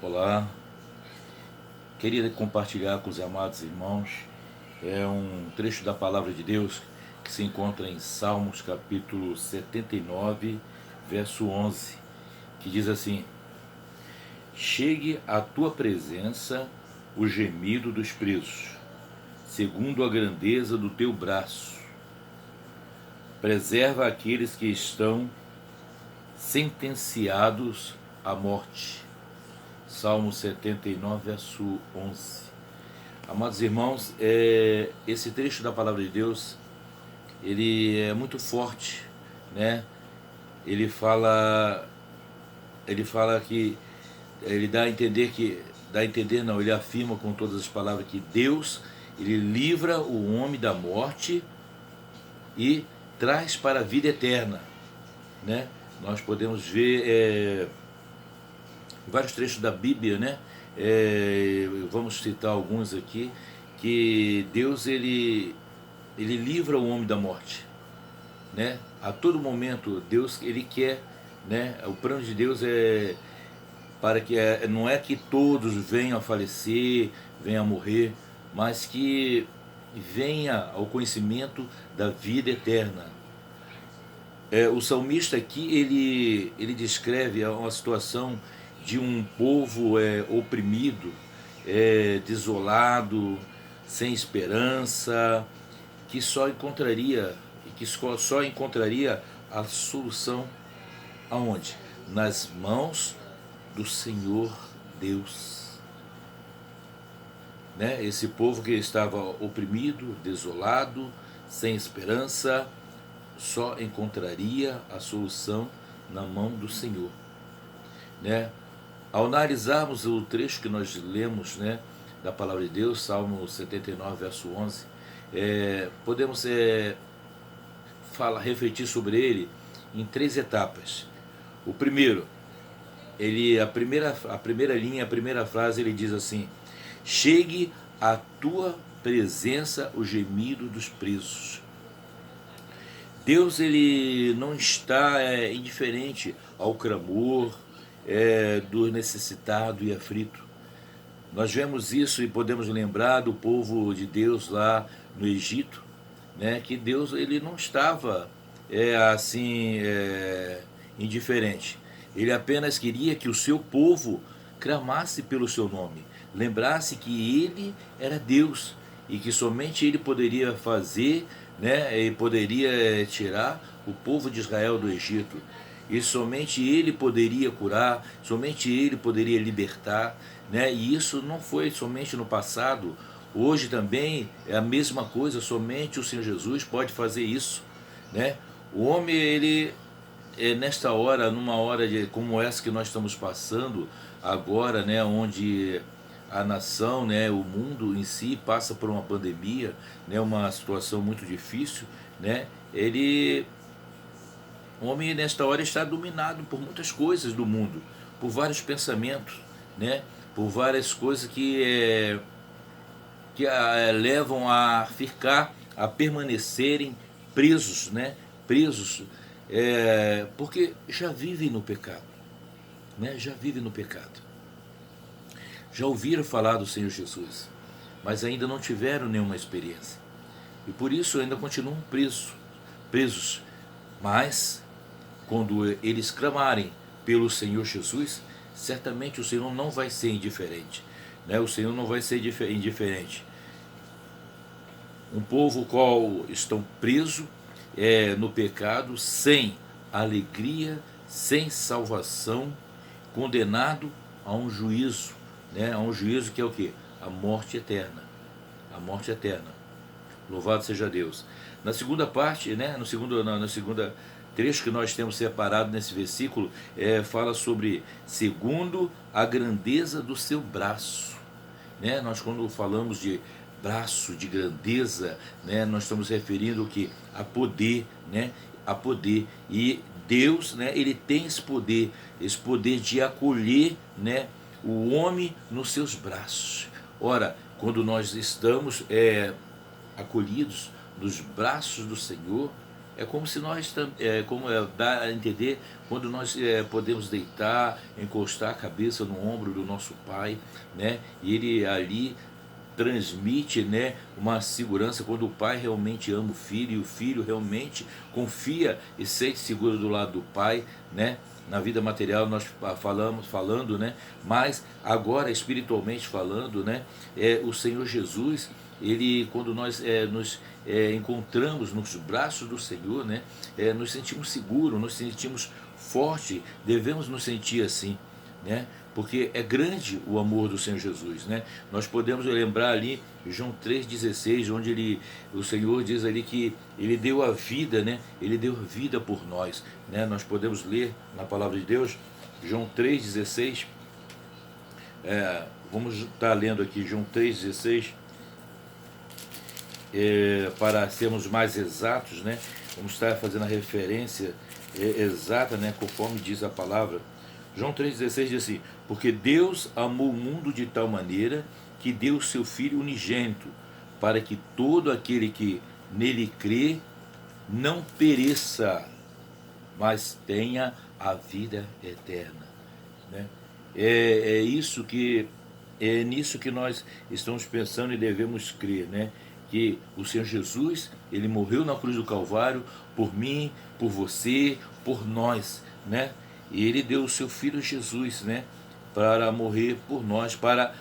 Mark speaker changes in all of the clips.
Speaker 1: Olá, queria compartilhar com os amados irmãos um trecho da palavra de Deus que se encontra em Salmos capítulo 79, verso 11, que diz assim: Chegue à tua presença o gemido dos presos, segundo a grandeza do teu braço. Preserva aqueles que estão sentenciados à morte. Salmo 79, verso 11. Amados irmãos, esse trecho da palavra de Deus, ele é muito forte, né? Ele fala, que ele dá a entender não, ele afirma com todas as palavras que Deus, ele livra o homem da morte e traz para a vida eterna, né? Nós podemos ver vários trechos da Bíblia, né? Vamos citar alguns aqui, que Deus ele livra o homem da morte, né? A todo momento Deus ele quer, né? O plano de Deus é para que não é que todos venham a falecer, venham a morrer, mas que venha ao conhecimento da vida eterna. O salmista aqui ele descreve uma situação de um povo oprimido, desolado, sem esperança, que só encontraria a solução aonde? Nas mãos do Senhor Deus. Né? Esse povo que estava oprimido, desolado, sem esperança, só encontraria a solução na mão do Senhor, né? Ao analisarmos o trecho que nós lemos, né, da palavra de Deus, Salmo 79, verso 11, podemos refletir sobre ele em três etapas. O primeiro, a primeira linha, a primeira frase, ele diz assim: chegue à tua presença o gemido dos presos. Deus ele não está indiferente ao clamor do necessitado e aflito. Nós vemos isso e podemos lembrar do povo de Deus lá no Egito, né, que Deus ele não estava indiferente. Ele apenas queria que o seu povo clamasse pelo seu nome, lembrasse que ele era Deus e que somente ele poderia fazer, né, e poderia tirar o povo de Israel do Egito. E somente ele poderia curar, somente ele poderia libertar, né? E isso não foi somente no passado, hoje também é a mesma coisa, somente o Senhor Jesus pode fazer isso, né? O homem, ele nesta hora, numa hora como essa que nós estamos passando agora, né, onde a nação, né, o mundo em si passa por uma pandemia, né, uma situação muito difícil, né? O homem nesta hora está dominado por muitas coisas do mundo, por vários pensamentos, né? Por várias coisas que levam a ficar, a permanecerem presos, né? Presos, porque já vivem no pecado, né? Já vivem no pecado. Já ouviram falar do Senhor Jesus, mas ainda não tiveram nenhuma experiência. E por isso ainda continuam presos. Mas quando eles clamarem pelo Senhor Jesus, certamente o Senhor não vai ser indiferente, né? O Senhor não vai ser indiferente. Um povo qual estão preso no pecado, sem alegria, sem salvação, condenado a um juízo, né? A um juízo que é o quê? A morte eterna. A morte eterna. Louvado seja Deus. Na segunda parte, né, na segunda trecho que nós temos separado nesse versículo, fala sobre segundo a grandeza do seu braço, né? Nós quando falamos de braço, de grandeza, né, nós estamos referindo o que? A poder, né? A poder. E Deus, né, ele tem esse poder de acolher, né, o homem nos seus braços. Ora, quando nós estamos acolhidos nos braços do Senhor, É como se nós, dá a entender quando nós podemos deitar, encostar a cabeça no ombro do nosso Pai, né? E Ele ali transmite, né, uma segurança quando o pai realmente ama o filho e o filho realmente confia e sente seguro do lado do pai, né? Na vida material nós falando, né? Mas agora espiritualmente falando, né? O Senhor Jesus, ele quando nós nos encontramos nos braços do Senhor, né? Nos sentimos seguros, nos sentimos fortes, devemos nos sentir assim, né? Porque é grande o amor do Senhor Jesus, né? Nós podemos lembrar ali João 3,16, onde o Senhor diz ali que Ele deu a vida, né? Ele deu vida por nós, né? Nós podemos ler na palavra de Deus, João 3,16, vamos estar lendo aqui João 3,16, para sermos mais exatos, né? Vamos estar fazendo a referência exata, né? Conforme diz a palavra. João 3,16 diz assim: porque Deus amou o mundo de tal maneira que deu o seu Filho unigênito, para que todo aquele que nele crê não pereça, mas tenha a vida eterna, né? É nisso que nós estamos pensando e devemos crer, né? Que o Senhor Jesus, ele morreu na cruz do Calvário por mim, por você, por nós, né? E ele deu o seu filho Jesus, né? Para morrer por nós, para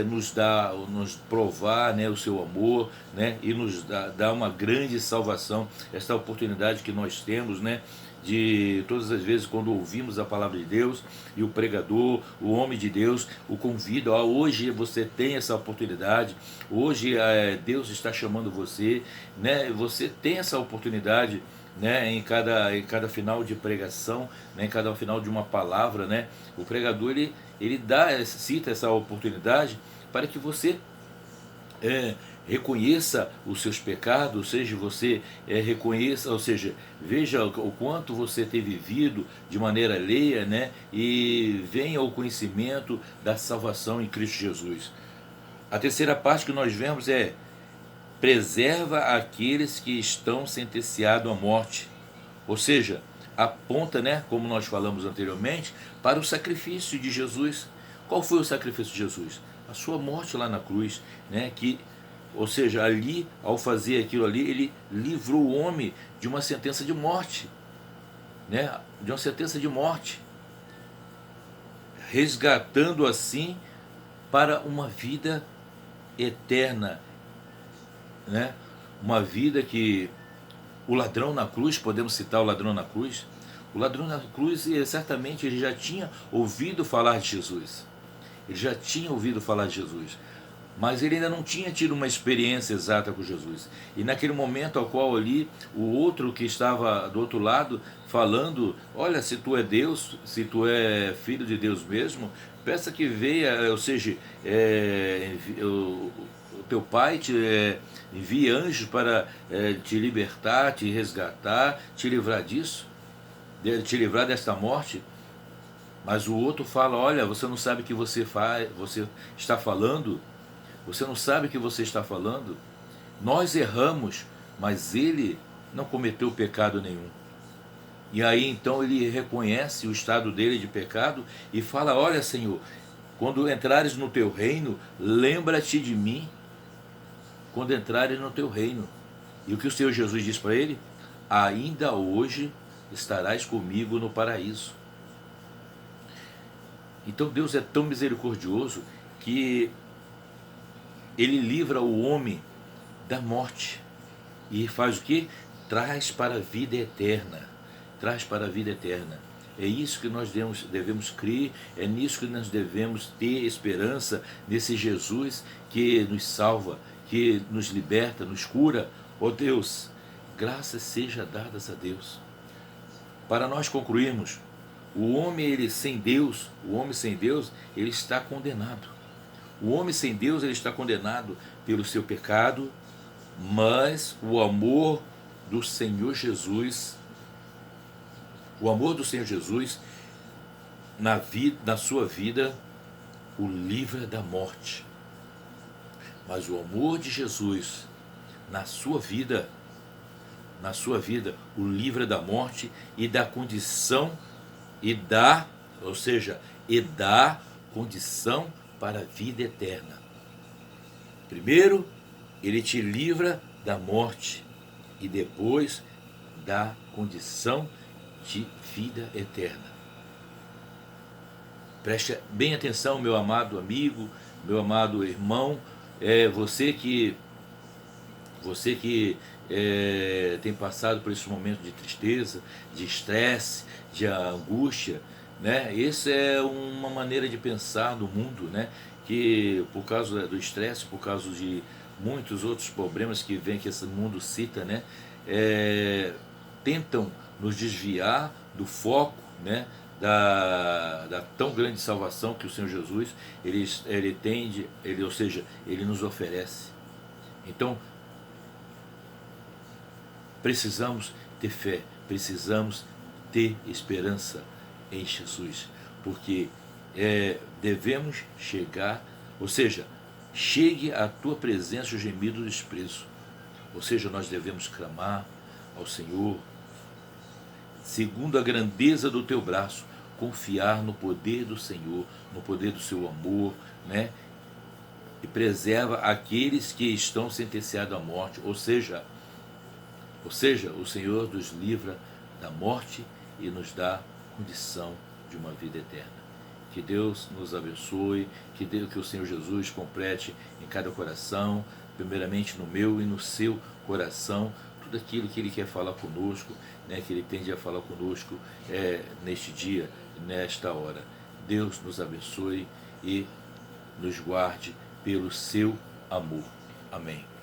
Speaker 1: nos provar, né, o seu amor, né? E nos dar uma grande salvação, esta oportunidade que nós temos, né? De todas as vezes quando ouvimos a palavra de Deus e o pregador, o homem de Deus, o convida, hoje você tem essa oportunidade, hoje Deus está chamando você, né? Você tem essa oportunidade, né? Em cada final de pregação, né? Em cada final de uma palavra, né? O pregador ele cita essa oportunidade para que você reconheça os seus pecados, ou seja, você reconheça, ou seja, veja o quanto você tem vivido de maneira alheia, né? E venha ao conhecimento da salvação em Cristo Jesus. A terceira parte que nós vemos é: preserva aqueles que estão sentenciados à morte. Ou seja, aponta, né, como nós falamos anteriormente, para o sacrifício de Jesus. Qual foi o sacrifício de Jesus? A sua morte lá na cruz, né, ou seja, ali, ao fazer aquilo ali, ele livrou o homem de uma sentença de morte, né, de uma sentença de morte, resgatando assim para uma vida eterna, né? Uma vida que o ladrão na cruz, podemos citar o ladrão na cruz. O ladrão na cruz, certamente ele já tinha ouvido falar de Jesus. Ele já tinha ouvido falar de Jesus, mas ele ainda não tinha tido uma experiência exata com Jesus. E naquele momento ao qual ali o outro que estava do outro lado falando: olha, se tu é Deus, se tu é filho de Deus mesmo, peça que venha, ou seja, o teu pai envie anjos para te libertar, te resgatar, te livrar disso, te livrar desta morte. Mas o outro fala: olha, você não sabe o que você está falando, você não sabe o que você está falando. Nós erramos, mas ele não cometeu pecado nenhum. E aí então ele reconhece o estado dele de pecado e fala: olha, Senhor, quando entrares no teu reino, lembra-te de mim quando entrares no teu reino. E o que o Senhor Jesus diz para ele? Ainda hoje estarás comigo no paraíso. Então Deus é tão misericordioso que ele livra o homem da morte e faz o que? Traz para a vida eterna. Traz para a vida eterna. É isso que nós devemos crer, é nisso que nós devemos ter esperança, nesse Jesus que nos salva, que nos liberta, nos cura. Ó Deus, graças sejam dadas a Deus. Para nós concluirmos, o homem sem Deus, ele está condenado. O homem sem Deus, ele está condenado pelo seu pecado, mas o amor do Senhor Jesus, na sua vida, o livra da morte. Mas o amor de Jesus na sua vida na sua vida, o livra da morte e da condição e dá condição para a vida eterna. Primeiro, ele te livra da morte e depois dá condição de vida eterna. Preste bem atenção, meu amado amigo, meu amado irmão, você que tem passado por esse momento de tristeza, de estresse, de angústia, né? Isso é uma maneira de pensar no mundo, né? Que por causa do estresse, por causa de muitos outros problemas que vem que esse mundo cita, né? Tentam nos desviar do foco, né? Da tão grande salvação que o Senhor Jesus ele nos oferece. Então precisamos ter fé, precisamos ter esperança em Jesus, porque devemos chegar, ou seja, chegue à tua presença o gemido do desprezo, ou seja, nós devemos clamar ao Senhor, segundo a grandeza do teu braço, confiar no poder do Senhor, no poder do seu amor, né? E preserva aqueles que estão sentenciados à morte, ou seja, o Senhor nos livra da morte e nos dá condição de uma vida eterna. Que Deus nos abençoe, que o Senhor Jesus complete em cada coração, primeiramente no meu e no seu coração, tudo aquilo que Ele quer falar conosco, né, que Ele tende a falar conosco neste dia, nesta hora. Deus nos abençoe e nos guarde pelo seu amor. Amém.